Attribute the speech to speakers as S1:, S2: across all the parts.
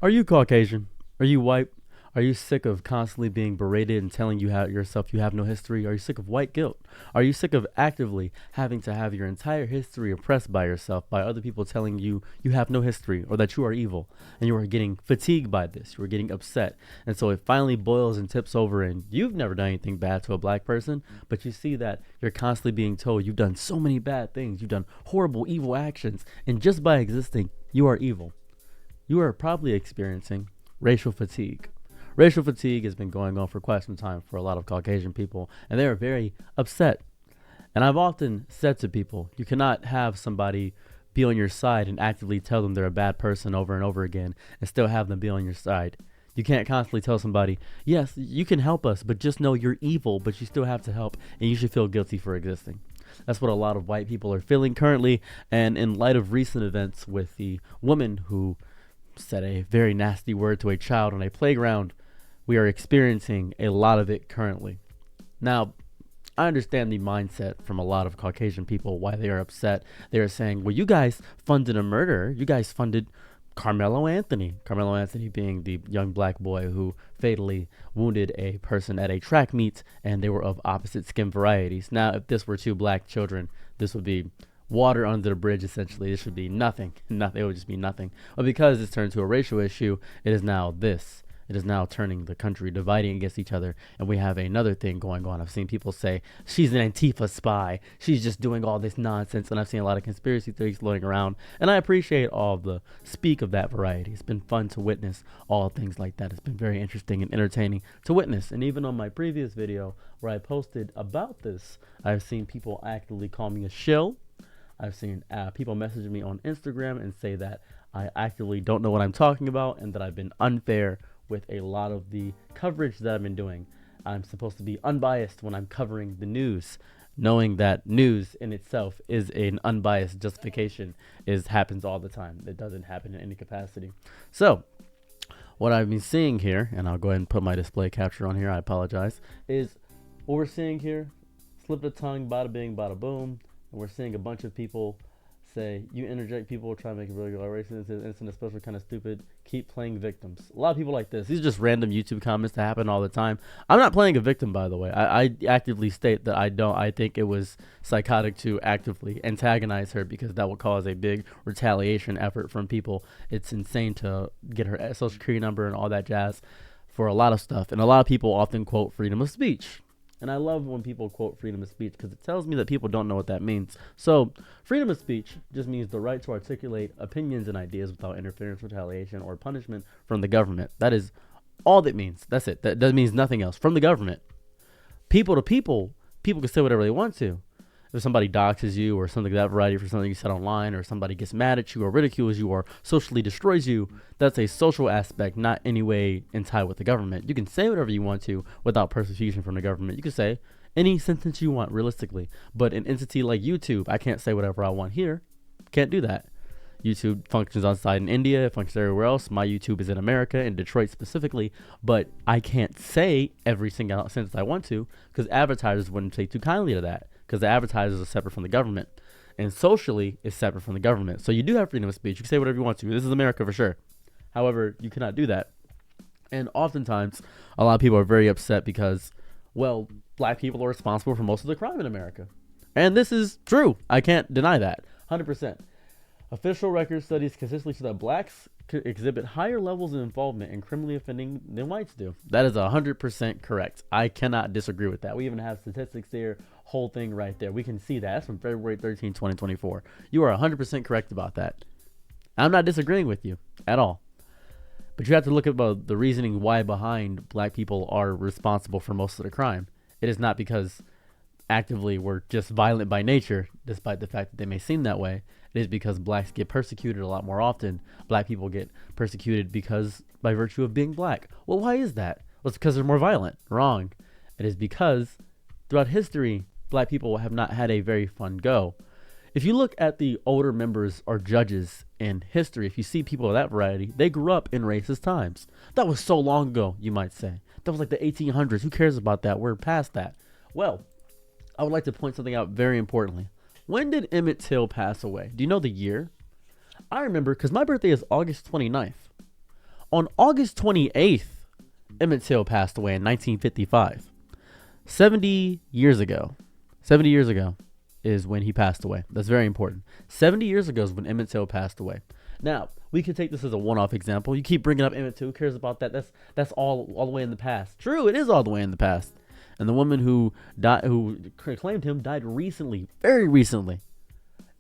S1: Are you Caucasian? Are you white? Are you sick of constantly being berated and telling yourself you have no history? Are you sick of white guilt? Are you sick of actively having to have your entire history oppressed by yourself, by other people telling you you have no history or that you are evil? And you are getting fatigued by this. You are getting upset. And so it finally boils and tips over, and you've never done anything bad to a black person, but you see that you're constantly being told you've done so many bad things. You've done horrible, evil actions. And just by existing, you are evil. You are probably experiencing racial fatigue. Racial fatigue has been going on for quite some time for a lot of Caucasian people, and they are very upset. And I've often said to people, you cannot have somebody be on your side and actively tell them they're a bad person over and over again and still have them be on your side. You can't constantly tell somebody, yes, you can help us, but just know you're evil, but you still have to help, and you should feel guilty for existing. That's what a lot of white people are feeling currently, and in light of recent events with the woman who said a very nasty word to a child on a playground, we are experiencing a lot of it currently. Now, I understand the mindset from a lot of Caucasian people, why they are upset. They are saying, well, you guys funded a murderer. You guys funded Carmelo Anthony. Carmelo Anthony being the young black boy who fatally wounded a person at a track meet, and they were of opposite skin varieties. Now, if this were two black children, this would be water under the bridge, essentially. This should be nothing. Nothing. It would just be nothing. But because it's turned to a racial issue, it is now this. It is now turning the country, dividing against each other, and we have another thing going on. I've seen people say, she's an Antifa spy. She's just doing all this nonsense, and I've seen a lot of conspiracy theories floating around, and I appreciate all of the speak of that variety. It's been fun to witness all things like that. It's been very interesting and entertaining to witness, and even on my previous video where I posted about this, I've seen people actively call me a shill. I've seen people message me on Instagram and say that I actively don't know what I'm talking about and that I've been unfair with a lot of the coverage that I've been doing. I'm supposed to be unbiased when I'm covering the news, knowing that news in itself is an unbiased justification happens all the time. It doesn't happen in any capacity. So what I've been seeing here, and I'll go ahead and put my display capture on here, I apologize, is what we're seeing here, slip of the tongue, bada bing, bada boom, and we're seeing a bunch of people say, you interject people, try to make it really racist, innocent, especially kind of stupid, keep playing victims. A lot of people like this. These are just random YouTube comments that happen all the time. I'm not playing a victim, by the way. I actively state that I don't. I think it was psychotic to actively antagonize her because that would cause a big retaliation effort from people. It's insane to get her social security number and all that jazz for a lot of stuff. And a lot of people often quote freedom of speech. And I love when people quote freedom of speech because it tells me that people don't know what that means. So freedom of speech just means the right to articulate opinions and ideas without interference, retaliation, or punishment from the government. That is all that means. That's it. That means nothing else. From the government. People to people can say whatever they want to. If somebody doxes you or something of that variety for something you said online, or somebody gets mad at you or ridicules you or socially destroys you, that's a social aspect, not any way in tie with the government. You can say whatever you want to without persecution from the government. You can say any sentence you want realistically, but an entity like YouTube, I can't say whatever I want here. Can't do that. YouTube functions outside in India, it functions everywhere else. My YouTube is in America, in Detroit specifically, but I can't say every single sentence I want to because advertisers wouldn't take too kindly to that. Because the advertisers are separate from the government, and socially is separate from the government. So you do have freedom of speech. You can say whatever you want to. This is America for sure. However, you cannot do that. And oftentimes, a lot of people are very upset because, well, black people are responsible for most of the crime in America. And this is true. I can't deny that. 100%. Official record studies consistently show that blacks exhibit higher levels of involvement in criminally offending than whites do. That is 100% correct. I cannot disagree with that. We even have statistics there, whole thing right there. We can see that. That's from February 13, 2024. You are 100% correct about that. I'm not disagreeing with you at all. But you have to look at the reasoning why behind black people are responsible for most of the crime. It is not because actively we're just violent by nature, despite the fact that they may seem that way. It is because blacks get persecuted a lot more often. Black people get persecuted because by virtue of being black. Well, why is that? Well, it's because they're more violent. Wrong. It is because throughout history, black people have not had a very fun go. If you look at the older members or judges in history, if you see people of that variety, they grew up in racist times. That was so long ago, you might say. That was like the 1800s. Who cares about that? We're past that. Well, I would like to point something out very importantly. When did Emmett Till pass away? Do you know the year? I remember because my birthday is August 29th. On August 28th, Emmett Till passed away in 1955. 70 years ago. 70 years ago is when he passed away. That's very important. 70 years ago is when Emmett Till passed away. Now, we could take this as a one-off example. You keep bringing up Emmett Till. Who cares about that? That's all the way in the past. True, it is all the way in the past. And the woman who claimed him, died recently, very recently.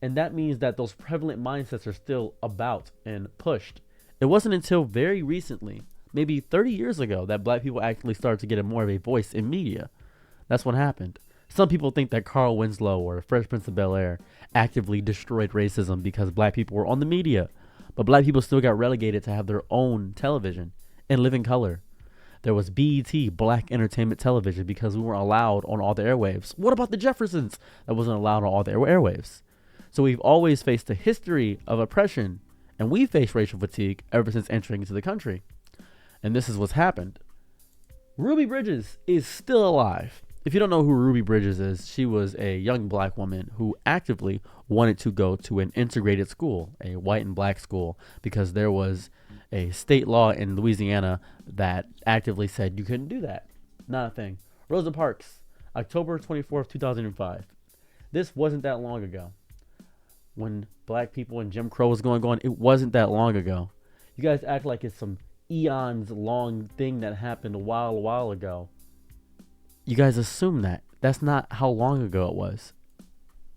S1: And that means that those prevalent mindsets are still about and pushed. It wasn't until very recently, maybe 30 years ago, that black people actually started to get more of a voice in media. That's what happened. Some people think that Carl Winslow or Fresh Prince of Bel-Air actively destroyed racism because black people were on the media. But black people still got relegated to have their own television and live in color. There was BET, Black Entertainment Television, because we weren't allowed on all the airwaves. What about the Jeffersons? That wasn't allowed on all the airwaves. So we've always faced a history of oppression, and we faced racial fatigue ever since entering into the country. And this is what's happened. Ruby Bridges is still alive. If you don't know who Ruby Bridges is, she was a young black woman who actively wanted to go to an integrated school, a white and black school, because there was a state law in Louisiana that actively said you couldn't do that. Not a thing. Rosa Parks, October 24th, 2005. This wasn't that long ago. When black people and Jim Crow was going on, it wasn't that long ago. You guys act like it's some eons long thing that happened a while ago. You guys assume that. That's not how long ago it was.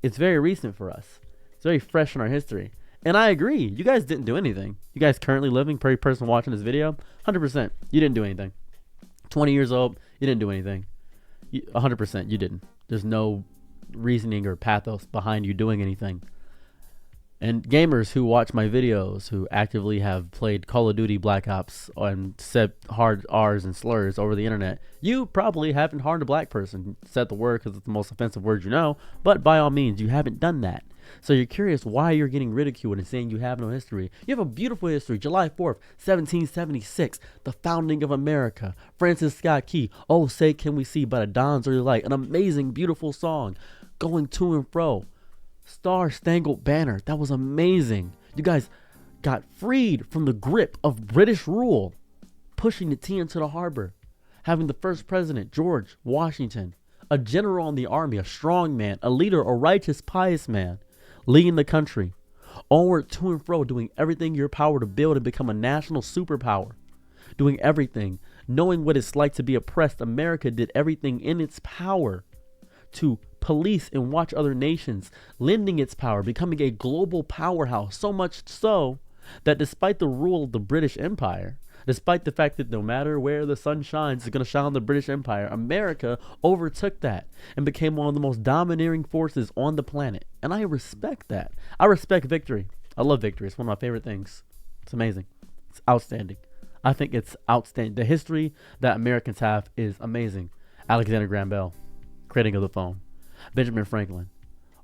S1: It's very recent for us. It's very fresh in our history. And I agree. You guys didn't do anything. You guys currently living, per person watching this video, 100%. You didn't do anything. 20 years old, you didn't do anything. 100%, you didn't. There's no reasoning or pathos behind you doing anything. And gamers who watch my videos, who actively have played Call of Duty Black Ops and said hard R's and slurs over the internet, you probably haven't harmed a black person. Said the word because it's the most offensive word you know, but by all means, you haven't done that. So you're curious why you're getting ridiculed and saying you have no history. You have a beautiful history. July 4th, 1776, the founding of America. Francis Scott Key, Oh Say Can We See by the Dawn's Early Light, an amazing, beautiful song. Going to and fro. Star Spangled Banner, that was amazing. You guys got freed from the grip of British rule, pushing the tea into the harbor, having the first president, George Washington, a general in the army, a strong man, a leader, a righteous, pious man, leading the country, onward to and fro, doing everything in your power to build and become a national superpower, doing everything, knowing what it's like to be oppressed. America did everything in its power to police and watch other nations, lending its power, becoming a global powerhouse, so much so that despite the rule of the British Empire, despite the fact that no matter where the sun shines, it's going to shine on the British Empire, America overtook that and became one of the most domineering forces on the planet. And I respect that. I respect victory. I love victory. It's one of my favorite things. It's amazing. It's outstanding. I think it's outstanding. The history that Americans have is amazing. Alexander Graham Bell, creating of the phone. Benjamin Franklin,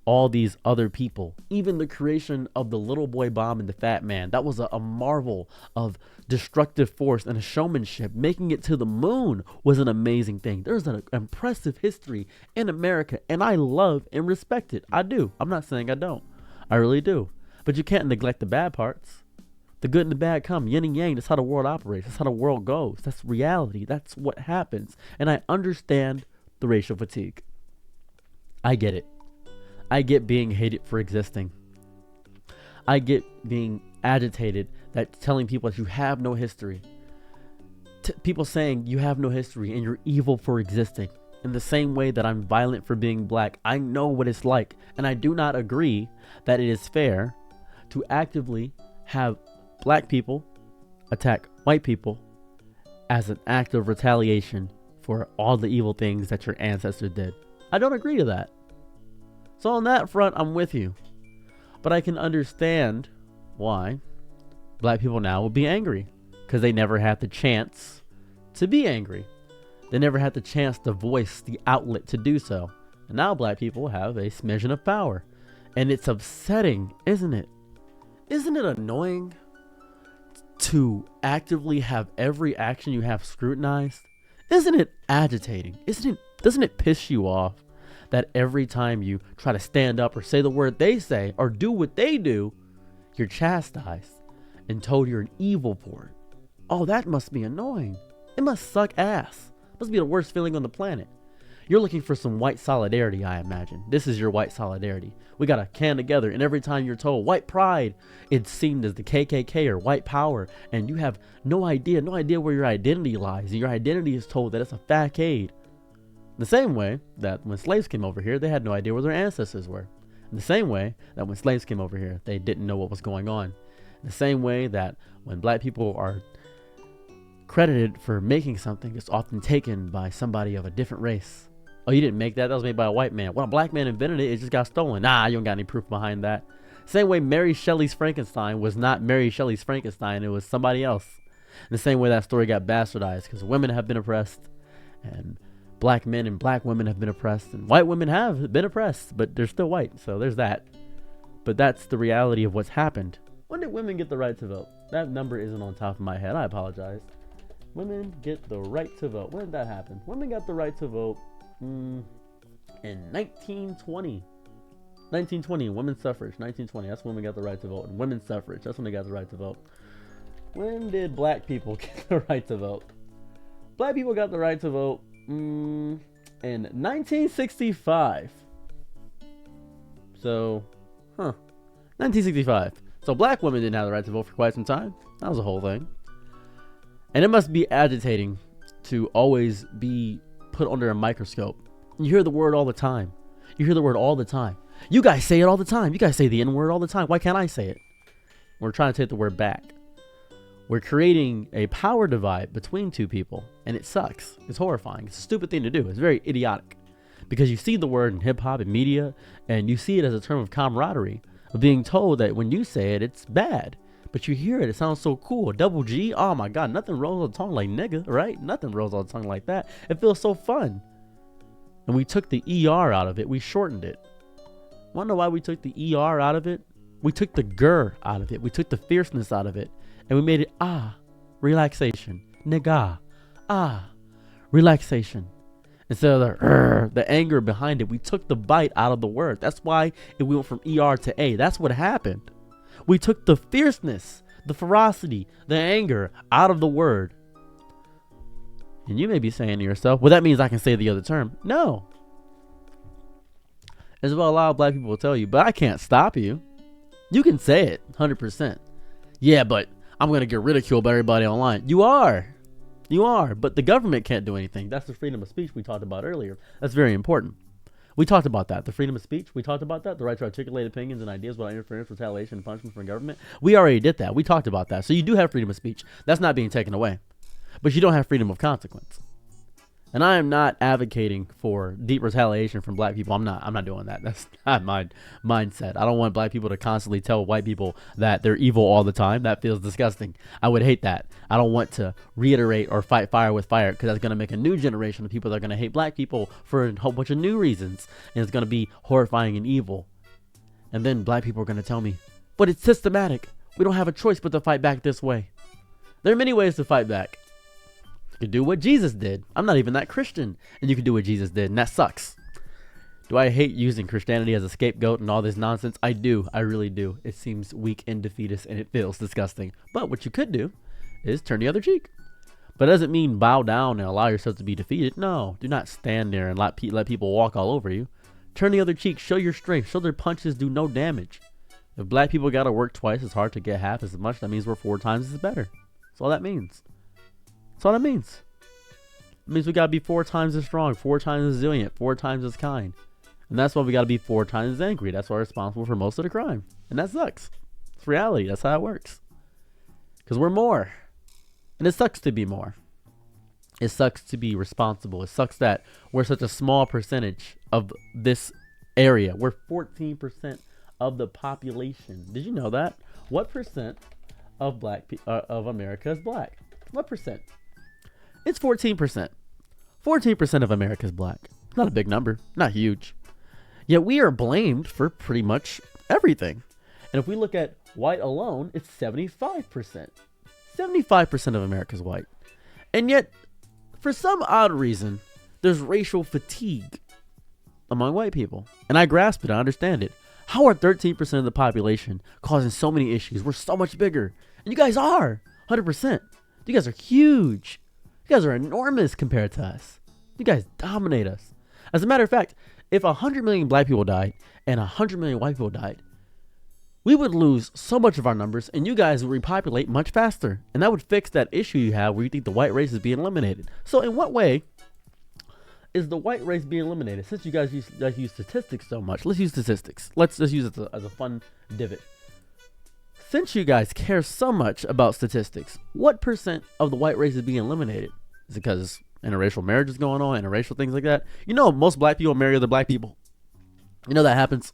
S1: all these other people, even the creation of the little boy bomb and the fat man, that was a marvel of destructive force and a showmanship. Making it to the moon was an amazing thing. There's an impressive history in America, and I love and respect it. I do. I'm not saying I don't. I really do. But you can't neglect the bad parts. The good and the bad come, yin and yang. That's how the world operates. That's how the world goes. That's reality. That's what happens. And I understand the racial fatigue. I get it. I get being hated for existing. I get being agitated that telling people that you have no history. People saying you have no history and you're evil for existing. In the same way that I'm violent for being black, I know what it's like. And I do not agree that it is fair to actively have black people attack white people as an act of retaliation for all the evil things that your ancestors did. I don't agree to that. So on that front, I'm with you. But I can understand why black people now will be angry. Because they never had the chance to be angry. They never had the chance to voice the outlet to do so. And now black people have a smidgen of power. And it's upsetting, isn't it? Isn't it annoying to actively have every action you have scrutinized? Isn't it agitating? Doesn't it piss you off that every time you try to stand up or say the word they say or do what they do, you're chastised and told you're an evil for it? Oh, that must be annoying. It must suck ass. It must be the worst feeling on the planet. You're looking for some white solidarity, I imagine. This is your white solidarity. We got to can together, and every time you're told white pride, it's seen as the KKK or white power, and you have no idea where your identity lies, and your identity is told that it's a facade. The same way that when slaves came over here, they had no idea where their ancestors were. In the same way that when slaves came over here, they didn't know what was going on. In the same way that when black people are credited for making something, it's often taken by somebody of a different race. Oh, you didn't make that? That was made by a white man. When a black man invented it, it just got stolen. Nah, you don't got any proof behind that. Same way Mary Shelley's Frankenstein was not Mary Shelley's Frankenstein. It was somebody else. In the same way that story got bastardized because women have been oppressed and black men and black women have been oppressed and white women have been oppressed, but they're still white. So there's that. But that's the reality of what's happened. When did women get the right to vote? That number isn't on top of my head. I apologize. Women get the right to vote. When did that happen? Women got the right to vote in 1920. 1920, women's suffrage. 1920, that's when we got the right to vote. And women's suffrage, that's when they got the right to vote. When did black people get the right to vote? Black people got the right to vote in 1965. So, 1965. So black women didn't have the right to vote for quite some time. That was a whole thing. And it must be agitating to always be put under a microscope. You hear the word all the time. You hear the word all the time. You guys say it all the time. You guys say the N word all the time. Why can't I say it? We're trying to take the word back. We're creating a power divide between two people, and it sucks. It's horrifying. It's a stupid thing to do. It's very idiotic because you see the word in hip hop and media, and you see it as a term of camaraderie, of being told that when you say it, it's bad. But you hear it, it sounds so cool. Double G, oh my God, nothing rolls on the tongue like nigga, right? Nothing rolls on the tongue like that. It feels so fun. And we took the ER out of it. We shortened it. Want to know why we took the ER out of it? We took the GER out of it. We took the fierceness out of it. And we made it, relaxation. Nigga, relaxation. Instead of the anger behind it, we took the bite out of the word. That's why it went from ER to A. That's what happened. We took the fierceness, the ferocity, the anger out of the word. And you may be saying to yourself, well, that means I can say the other term. No. As well, a lot of black people will tell you, but I can't stop you. You can say it, 100%. Yeah, but I'm going to get ridiculed by everybody online. You are. You are. But the government can't do anything. That's the freedom of speech we talked about earlier. That's very important. We talked about that. The freedom of speech. We talked about that. The right to articulate opinions and ideas without interference, retaliation, and punishment from government. We already did that. We talked about that. So you do have freedom of speech. That's not being taken away. But you don't have freedom of consequence. And I am not advocating for deep retaliation from black people. I'm not doing that. That's not my mindset. I don't want black people to constantly tell white people that they're evil all the time. That feels disgusting. I would hate that. I don't want to reiterate or fight fire with fire, because that's going to make a new generation of people that are going to hate black people for a whole bunch of new reasons. And it's going to be horrifying and evil. And then black people are going to tell me, but it's systematic. We don't have a choice but to fight back this way. There are many ways to fight back. You could do what Jesus did. I'm not even that Christian, and you can do what Jesus did, and that sucks. Do I hate using Christianity as a scapegoat and all this nonsense? I do. I really do. It seems weak and defeatist, and it feels disgusting. But what you could do is turn the other cheek. But it doesn't mean bow down and allow yourself to be defeated. No, do not stand there and let people walk all over you. Turn the other cheek. Show your strength. Show their punches do no damage. If black people got to work twice as hard to get half as much, that means we're 4 times as better. That's all that means. That's all that means. It means we got to be 4 times as strong, 4 times as resilient, 4 times as kind. And that's why we got to be 4 times as angry. That's why we're responsible for most of the crime. And that sucks. It's reality. That's how it works. Because we're more. And it sucks to be more. It sucks to be responsible. It sucks that we're such a small percentage of this area. We're 14% of the population. Did you know that? What percent of of America is black? What percent? It's 14%. 14% of America is black. Not a big number. Not huge. Yet we are blamed for pretty much everything. And if we look at white alone, it's 75%. 75% of America is white. And yet, for some odd reason, there's racial fatigue among white people. And I grasp it. I understand it. How are 13% of the population causing so many issues? We're so much bigger. And you guys are. 100%. You guys are huge. You guys are enormous compared to us. You guys dominate us. As a matter of fact, if 100 million black people died and 100 million white people died, we would lose so much of our numbers and you guys would repopulate much faster. And that would fix that issue you have where you think the white race is being eliminated. So in what way is the white race being eliminated? Since you guys use statistics so much, let's use statistics. Let's just use it as a fun divot. Since you guys care so much about statistics, what percent of the white race is being eliminated? Is it because interracial marriage is going on, interracial things like that? You know, most black people marry other black people. You know that happens.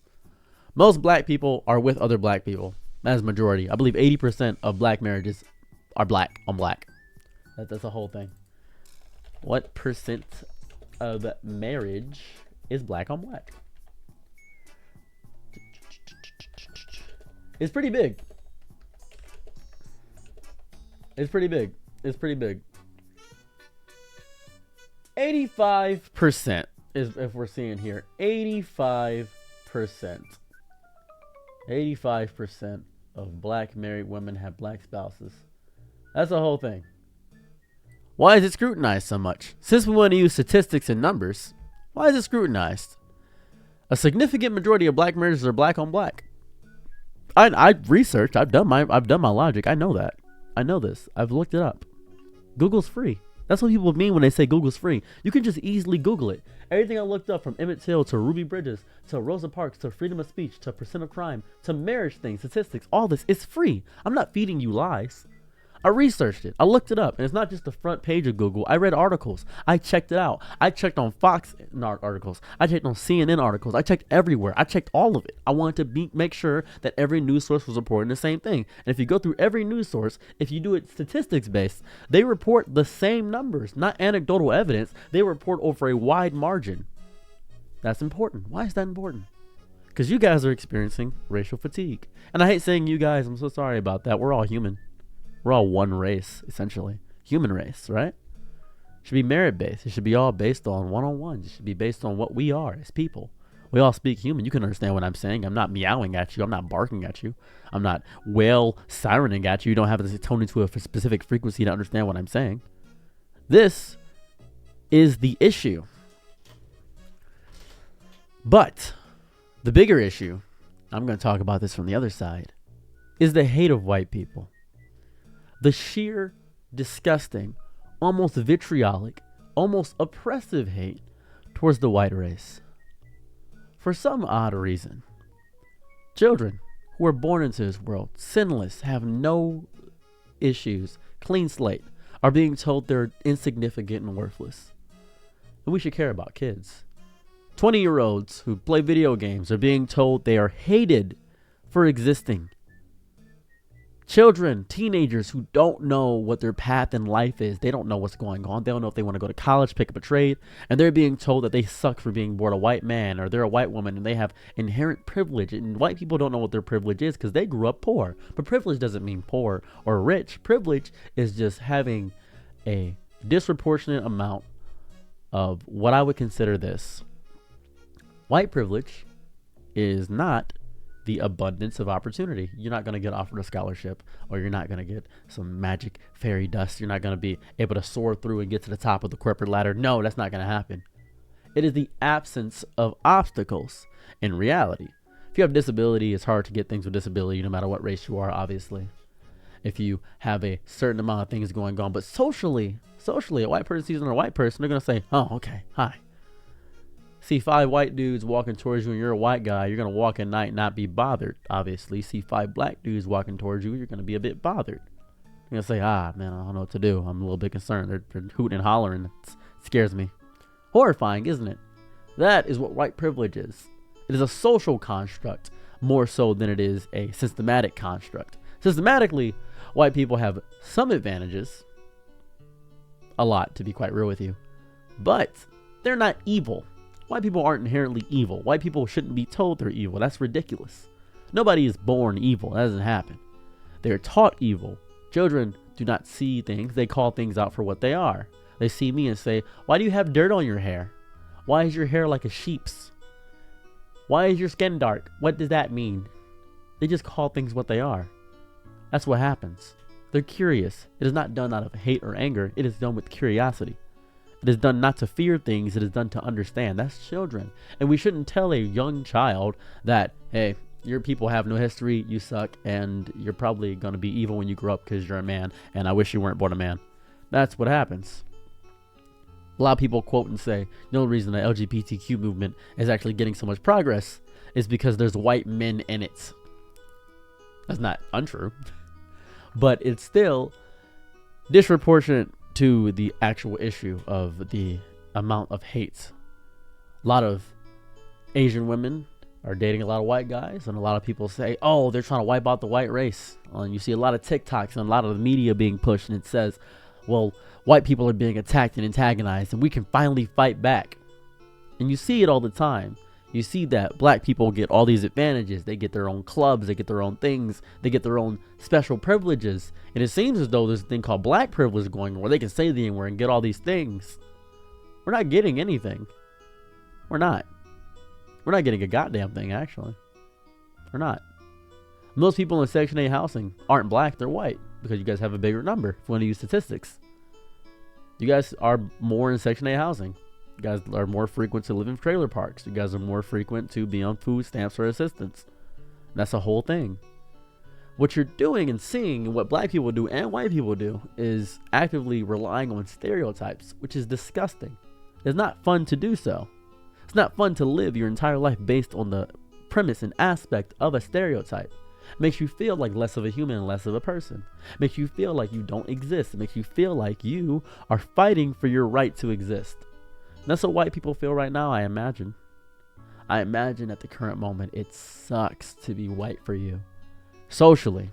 S1: Most black people are with other black people. That's majority. I believe 80% of black marriages are black on black. That's the whole thing. What percent of marriage is black on black? It's pretty big. It's pretty big. It's pretty big. 85% is if we're seeing here. 85%. 85% of black married women have black spouses. That's the whole thing. Why is it scrutinized so much? Since we want to use statistics and numbers, why is it scrutinized? A significant majority of black marriages are black on black. I researched. I've done my logic. I know that. I know this. I've looked it up. Google's free. That's what people mean when they say Google's free. You can just easily Google it. Everything I looked up, from Emmett Till to Ruby Bridges to Rosa Parks to freedom of speech to percent of crime to marriage things, statistics, all this, it's free. I'm not feeding you lies. I researched it. I looked it up. And it's not just the front page of Google. I read articles. I checked it out. I checked on Fox articles. I checked on CNN articles. I checked everywhere. I checked all of it. I wanted to make sure that every news source was reporting the same thing. And if you go through every news source, if you do it statistics based, they report the same numbers, not anecdotal evidence. They report over a wide margin. That's important. Why is that important? Because you guys are experiencing racial fatigue. And I hate saying you guys. I'm so sorry about that. We're all human. We're all one race, essentially. Human race, right? It should be merit-based. It should be all based on one-on-one. It should be based on what we are as people. We all speak human. You can understand what I'm saying. I'm not meowing at you. I'm not barking at you. I'm not whale sirening at you. You don't have to tone into a specific frequency to understand what I'm saying. This is the issue. But the bigger issue, I'm going to talk about this from the other side, is the hate of white people. The sheer, disgusting, almost vitriolic, almost oppressive hate towards the white race. For some odd reason, children who are born into this world, sinless, have no issues, clean slate, are being told they're insignificant and worthless. And we should care about kids. 20-year-olds who play video games are being told they are hated for existing. Children, teenagers who don't know what their path in life is. They don't know what's going on. They don't know if they want to go to college, pick up a trade. And they're being told that they suck for being born a white man, or they're a white woman and they have inherent privilege. And white people don't know what their privilege is because they grew up poor. But privilege doesn't mean poor or rich. Privilege is just having a disproportionate amount of what I would consider this. White privilege is not the abundance of opportunity. You're not going to get offered a scholarship, or you're not going to get some magic fairy dust. You're not going to be able to soar through and get to the top of the corporate ladder. No, that's not going to happen. It is the absence of obstacles in reality. If you have disability, it's hard to get things with disability no matter what race you are, obviously. If you have a certain amount of things going on, but socially, a white person sees another white person, they're going to say, oh, okay, hi. See 5 white dudes walking towards you and you're a white guy, you're going to walk at night and not be bothered, obviously. See 5 black dudes walking towards you, you're going to be a bit bothered. You're going to say, man, I don't know what to do. I'm a little bit concerned. They're hooting and hollering. It scares me. Horrifying, isn't it? That is what white privilege is. It is a social construct more so than it is a systematic construct. Systematically, white people have some advantages. A lot, to be quite real with you. But they're not evil. White people aren't inherently evil. White people shouldn't be told they're evil. That's ridiculous. Nobody is born evil. That doesn't happen. They're taught evil. Children do not see things. They call things out for what they are. They see me and say, why do you have dirt on your hair? Why is your hair like a sheep's? Why is your skin dark? What does that mean? They just call things what they are. That's what happens. They're curious. It is not done out of hate or anger. It is done with curiosity. It is done not to fear things. It is done to understand. That's children. And we shouldn't tell a young child that, hey, your people have no history, you suck, and you're probably going to be evil when you grow up because you're a man, and I wish you weren't born a man. That's what happens. A lot of people quote and say, the only reason the LGBTQ movement is actually getting so much progress is because there's white men in it. That's not untrue. But it's still disproportionate to the actual issue of the amount of hate. A lot of Asian women are dating a lot of white guys, and a lot of people say, oh, they're trying to wipe out the white race. And you see a lot of TikToks and a lot of the media being pushed, and it says, well, white people are being attacked and antagonized, and we can finally fight back. And you see it all the time. You see that black people get all these advantages. They get their own clubs, they get their own things, they get their own special privileges. And it seems as though there's a thing called black privilege going on where they can say the N-word and get all these things. We're not getting anything. We're not. We're not getting a goddamn thing, actually. We're not. Most people in Section 8 housing aren't black, they're white, because you guys have a bigger number if you want to use statistics. You guys are more in Section 8 housing. You guys are more frequent to live in trailer parks. You guys are more frequent to be on food stamps or assistance. That's a whole thing. What you're doing and seeing, and what black people do and white people do, is actively relying on stereotypes, which is disgusting. It's not fun to do so. It's not fun to live your entire life based on the premise and aspect of a stereotype. It makes you feel like less of a human and less of a person. It makes you feel like you don't exist. It makes you feel like you are fighting for your right to exist. And that's what white people feel right now, I imagine. I imagine at the current moment, it sucks to be white for you. Socially.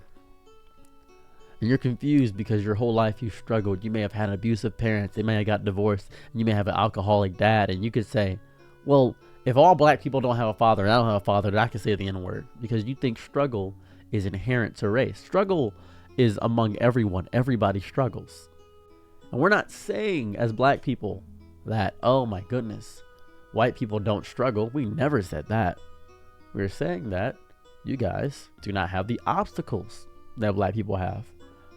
S1: And you're confused because your whole life you struggled. You may have had abusive parents. They may have got divorced. And you may have an alcoholic dad. And you could say, well, if all black people don't have a father and I don't have a father, then I can say the N-word. Because you think struggle is inherent to race. Struggle is among everyone. Everybody struggles. And we're not saying as black people that, oh my goodness, white people don't struggle. We never said that. We're saying that you guys do not have the obstacles that black people have.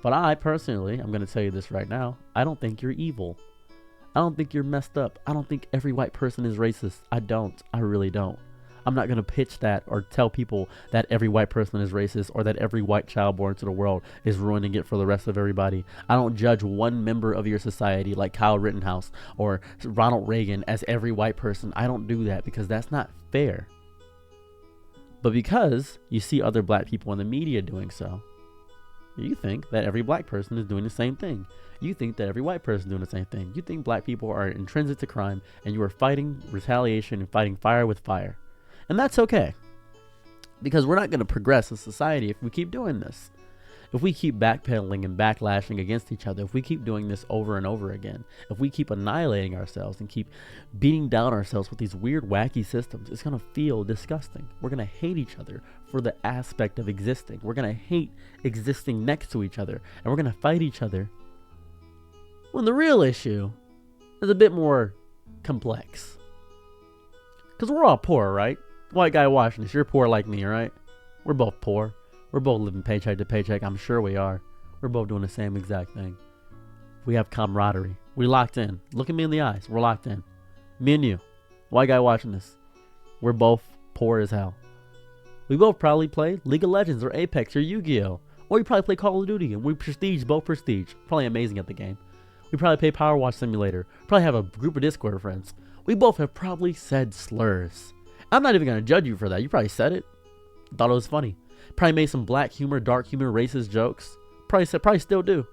S1: But I personally, I'm going to tell you this right now, I don't think you're evil. I don't think you're messed up. I don't think every white person is racist. I don't. I really don't. I'm not going to pitch that or tell people that every white person is racist or that every white child born to the world is ruining it for the rest of everybody. I don't judge one member of your society like Kyle Rittenhouse or Ronald Reagan as every white person. I don't do that because that's not fair. But because you see other black people in the media doing so, you think that every black person is doing the same thing. You think that every white person is doing the same thing. You think black people are intrinsic to crime and you are fighting retaliation and fighting fire with fire. And that's okay. Because we're not going to progress as society if we keep doing this. If we keep backpedaling and backlashing against each other, if we keep doing this over and over again, if we keep annihilating ourselves and keep beating down ourselves with these weird, wacky systems, it's going to feel disgusting. We're going to hate each other for the aspect of existing. We're going to hate existing next to each other. And we're going to fight each other when the real issue is a bit more complex. Because we're all poor, right? White guy watching this, you're poor like me, right? We're both poor. We're both living paycheck to paycheck. I'm sure we are. We're both doing the same exact thing. We have camaraderie. We locked in. Look at me in the eyes. We're locked in. Me and you. White guy watching this. We're both poor as hell. We both probably play League of Legends or Apex or Yu-Gi-Oh! Or we probably play Call of Duty and we both prestige. Probably amazing at the game. We probably play Power Wash Simulator. Probably have a group of Discord friends. We both have probably said slurs. I'm not even going to judge you for that. You probably said it. Thought it was funny. Probably made some black humor, dark humor, racist jokes. Probably still do.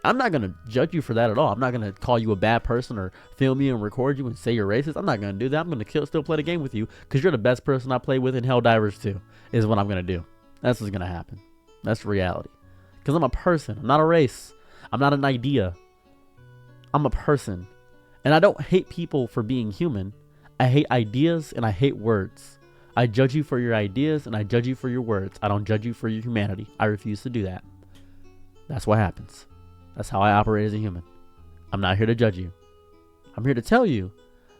S1: I'm not going to judge you for that at all. I'm not going to call you a bad person or film you and record you and say you're racist. I'm not going to do that. I'm going to still play the game with you because you're the best person I play with in Helldivers 2 is what I'm going to do. That's what's going to happen. That's reality. Because I'm a person. I'm not a race. I'm not an idea. I'm a person. And I don't hate people for being human. I hate ideas and I hate words. I judge you for your ideas and I judge you for your words. I don't judge you for your humanity. I refuse to do that. That's what happens. That's how I operate as a human. I'm not here to judge you. I'm here to tell you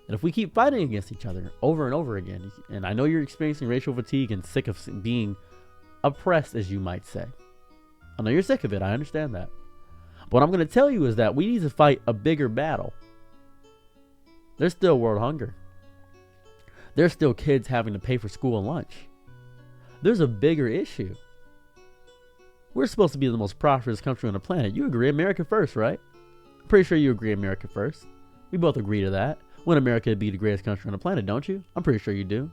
S1: that if we keep fighting against each other over and over again, and I know you're experiencing racial fatigue and sick of being oppressed, as you might say, I know you're sick of it. I understand that. But what I'm going to tell you is that we need to fight a bigger battle. There's still world hunger. There's still kids having to pay for school and lunch. There's a bigger issue. We're supposed to be the most prosperous country on the planet. You agree? America first, right? I'm pretty sure you agree America first. We both agree to that. Want America to be the greatest country on the planet, don't you? I'm pretty sure you do.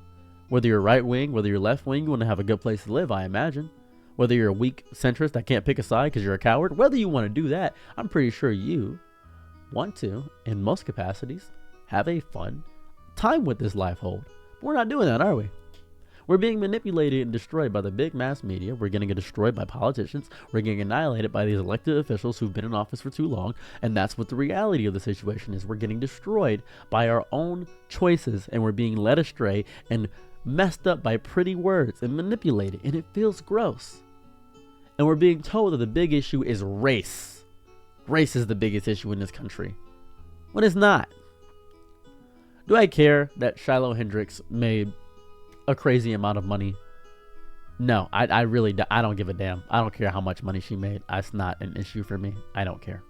S1: Whether you're right wing, whether you're left wing, you want to have a good place to live, I imagine. Whether you're a weak centrist that can't pick a side because you're a coward, whether you want to do that, I'm pretty sure you want to, in most capacities, have a fun time with this life hold. But we're not doing that, are we? We're being manipulated and destroyed by the big mass media. We're getting destroyed by politicians. We're getting annihilated by these elected officials who've been in office for too long. And that's what the reality of the situation is. We're getting destroyed by our own choices, and we're being led astray and messed up by pretty words and manipulated. And it feels gross. And we're being told that the big issue is race. Race is the biggest issue in this country, when it's not. Do I care that Shiloh Hendrix made a crazy amount of money? No, I really I don't give a damn. I don't care how much money she made. That's not an issue for me. I don't care.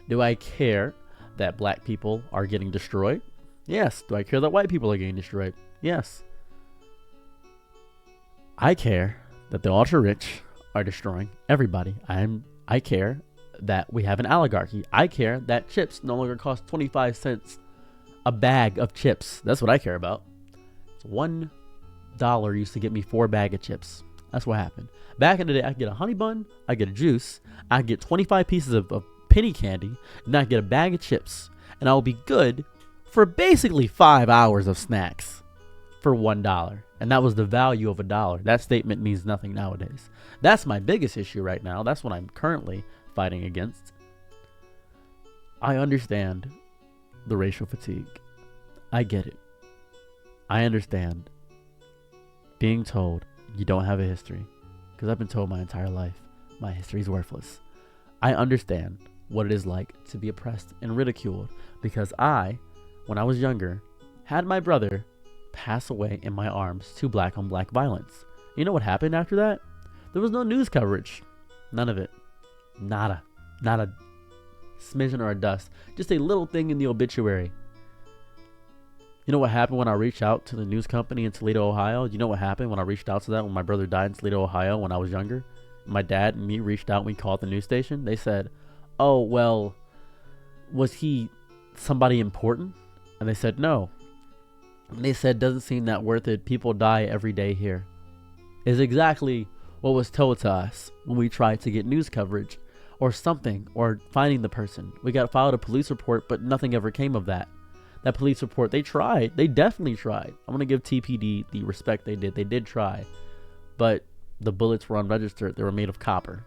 S1: Do I care that black people are getting destroyed? Yes. Do I care that white people are getting destroyed? Yes. I care that the ultra rich are destroying everybody. I care that we have an oligarchy. I care that chips no longer cost 25 cents a bag of chips. That's what I care about. It's $1 used to get me 4 bags of chips. That's what happened. Back in the day, I could get a honey bun, I get a juice, I could get 25 pieces of penny candy, and I get a bag of chips. And I will be good for basically 5 hours of snacks for $1. And that was the value of $1. That statement means nothing nowadays. That's my biggest issue right now. That's what I'm currently fighting against. I understand the racial fatigue. I get it. I understand being told you don't have a history, because I've been told my entire life my history is worthless. I understand what it is like to be oppressed and ridiculed, because I, when I was younger, had my brother pass away in my arms to black on black violence. You know what happened after that? There was no news coverage. None of it. Nada. Not a smidgen or a dust. Just a little thing in the obituary. You know what happened when I reached out to the news company in Toledo, Ohio? You know what happened when I reached out to that when my brother died in Toledo, Ohio when I was younger? My dad and me reached out and we called the news station. They said, oh, well, was he somebody important? And they said, no. And they said, doesn't seem that worth it. People die every day here. Is exactly what was told to us when we tried to get news coverage or something, or finding the person. We got filed a police report, but nothing ever came of that. That police report, they tried. They definitely tried. I'm going to give TPD the respect they did. They did try. But the bullets were unregistered. They were made of copper.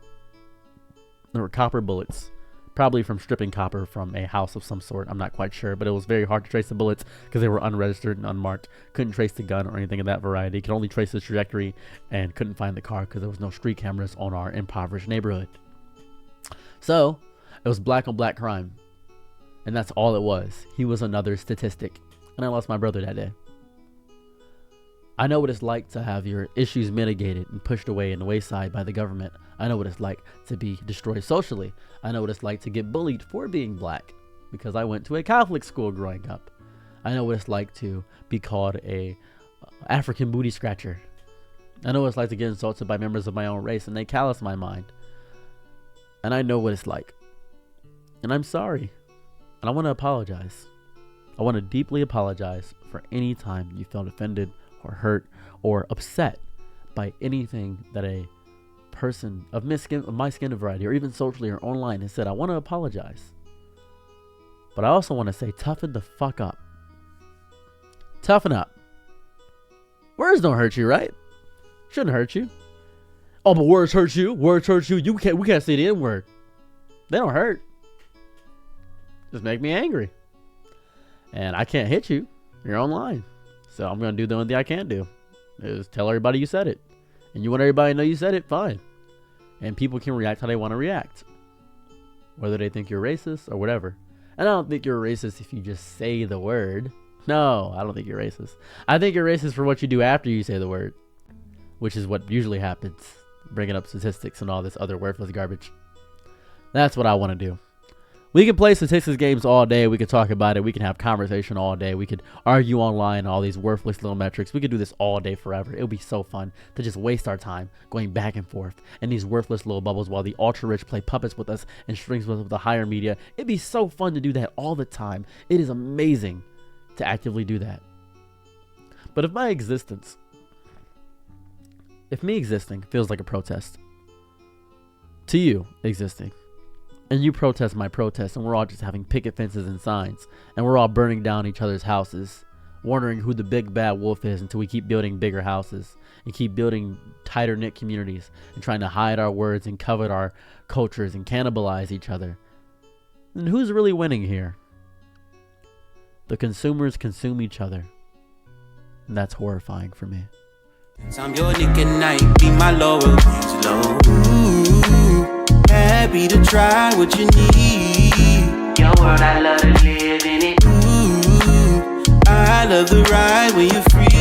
S1: There were copper bullets. Probably from stripping copper from a house of some sort. I'm not quite sure. But it was very hard to trace the bullets because they were unregistered and unmarked. Couldn't trace the gun or anything of that variety. Could only trace the trajectory and couldn't find the car because there was no street cameras on our impoverished neighborhood. So, it was black on black crime. And that's all it was. He was another statistic. And I lost my brother that day. I know what it's like to have your issues mitigated and pushed away in the wayside by the government. I know what it's like to be destroyed socially. I know what it's like to get bullied for being black, because I went to a Catholic school growing up. I know what it's like to be called a African booty scratcher. I know what it's like to get insulted by members of my own race, and they callous my mind. And I know what it's like. And I'm sorry. And I want to apologize. I want to deeply apologize for any time you felt offended or hurt or upset by anything that a person of my skin variety, or even socially or online, has said. I want to apologize. But I also want to say, toughen the fuck up. Toughen up. Words don't hurt you, right? Shouldn't hurt you. Oh, but words hurt you. Words hurt you. We can't say the N word. They don't hurt. Just make me angry. And I can't hit you. You're online. So I'm going to do the only thing I can do. Is tell everybody you said it. And you want everybody to know you said it, fine. And people can react how they want to react. Whether they think you're racist or whatever. And I don't think you're racist if you just say the word. No, I don't think you're racist. I think you're racist for what you do after you say the word. Which is what usually happens. bringing up statistics and all this other worthless garbage. That's what I want to do. We can play statistics games all day. We could talk about it. We can have conversation all day. We could argue online all these worthless little metrics. We could do this all day forever. It would be so fun to just waste our time going back and forth in these worthless little bubbles while the ultra rich play puppets with us and strings with the higher media. It'd be so fun to do that all the time. It is amazing to actively do that. But if me existing feels like a protest to you existing, and you protest my protest, and we're all just having picket fences and signs, and we're all burning down each other's houses, wondering who the big bad wolf is until we keep building bigger houses and keep building tighter knit communities and trying to hide our words and covet our cultures and cannibalize each other. And who's really winning here? The consumers consume each other. And that's horrifying for me.
S2: I'm your Nick at night, be my Laurel, low. Happy to try what you need. Your world, I love to live in it. Ooh, I love the ride when you're free.